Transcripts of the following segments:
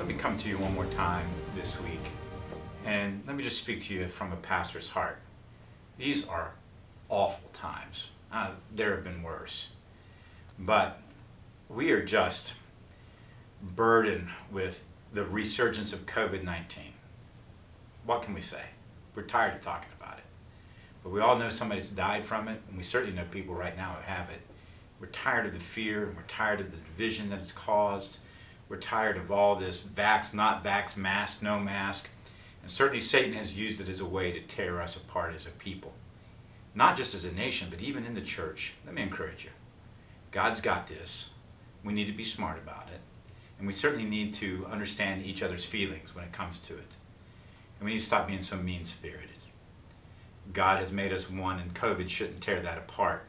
Let me come to you one more time this week, and let me just speak to you from a pastor's heart. These are awful times. There have been worse. But we are just burdened with the resurgence of COVID-19. What can we say? We're tired of talking about it. But we all know somebody's died from it, and we certainly know people right now who have it. We're tired of the fear, and we're tired of the division that it's caused. We're tired of all this vax, not vax, mask, no mask. And certainly Satan has used it as a way to tear us apart as a people. Not just as a nation, but even in the church. Let me encourage you. God's got this. We need to be smart about it. And we certainly need to understand each other's feelings when it comes to it. And we need to stop being so mean-spirited. God has made us one, and COVID shouldn't tear that apart.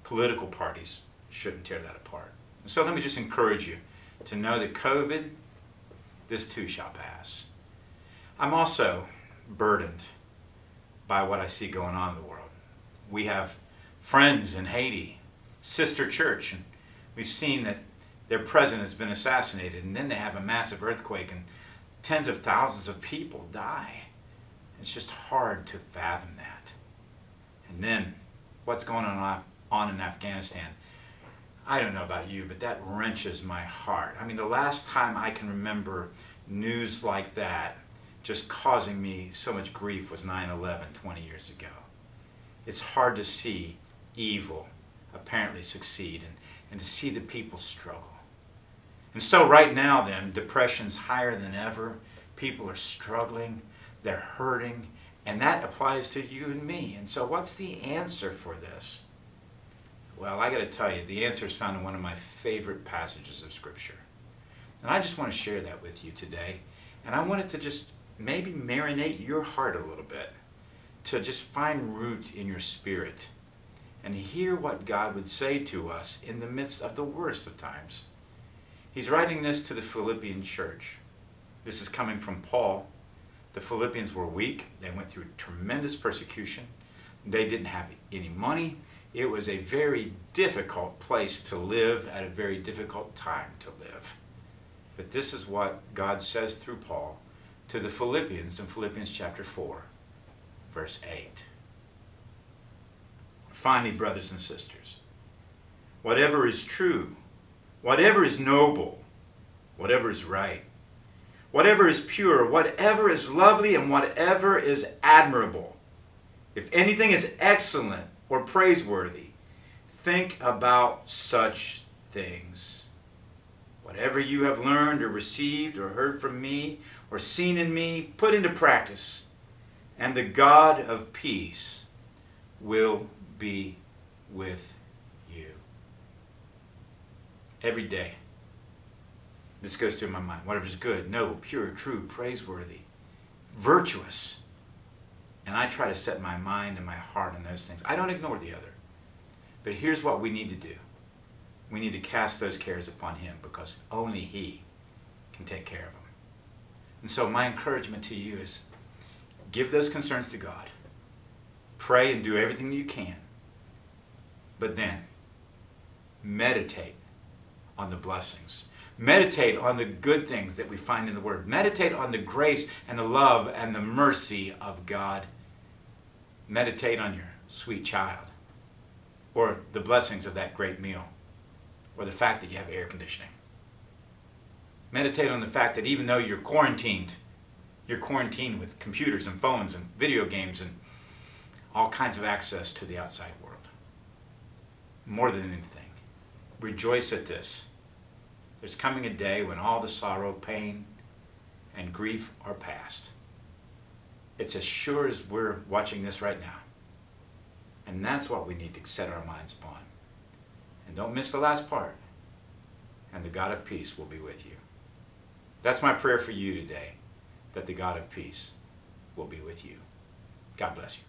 Political parties shouldn't tear that apart. So let me just encourage you to know that COVID, this too shall pass. I'm also burdened by what I see going on in the world. We have friends in Haiti, sister church, and we've seen that their president has been assassinated, and then they have a massive earthquake and tens of thousands of people die. It's just hard to fathom that. And then what's going on in Afghanistan? I don't know about you, but that wrenches my heart. I mean, the last time I can remember news like that just causing me so much grief was 9/11 20 years ago. It's hard to see evil apparently succeed and to see the people struggle. And so right now then, depression's higher than ever. People are struggling, they're hurting, and that applies to you and me. And so what's the answer for this? Well, I got to tell you, the answer is found in one of my favorite passages of Scripture. And I just want to share that with you today. And I want it to just maybe marinate your heart a little bit, to just find root in your spirit and hear what God would say to us in the midst of the worst of times. He's writing this to the Philippian church. This is coming from Paul. The Philippians were weak. They went through tremendous persecution. They didn't have any money. It was a very difficult place to live at a very difficult time to live. But this is what God says through Paul to the Philippians in Philippians chapter 4, verse 8. Finally, brothers and sisters, whatever is true, whatever is noble, whatever is right, whatever is pure, whatever is lovely, and whatever is admirable, if anything is excellent or praiseworthy, think about such things. Whatever you have learned or received or heard from me or seen in me, put into practice, and the God of peace will be with you. Every day, this goes through my mind. Whatever is good, noble, pure, true, praiseworthy, virtuous. And I try to set my mind and my heart on those things. I don't ignore the other. But here's what we need to do. We need to cast those cares upon Him, because only He can take care of them. And so my encouragement to you is give those concerns to God. Pray and do everything you can. But then meditate on the blessings. Meditate on the good things that we find in the Word. Meditate on the grace and the love and the mercy of God. Meditate on your sweet child, or the blessings of that great meal, or the fact that you have air conditioning. Meditate on the fact that even though you're quarantined with computers and phones and video games and all kinds of access to the outside world. More than anything, rejoice at this. There's coming a day when all the sorrow, pain, and grief are past. It's as sure as we're watching this right now. And that's what we need to set our minds upon. And don't miss the last part. And the God of peace will be with you. That's my prayer for you today, that the God of peace will be with you. God bless you.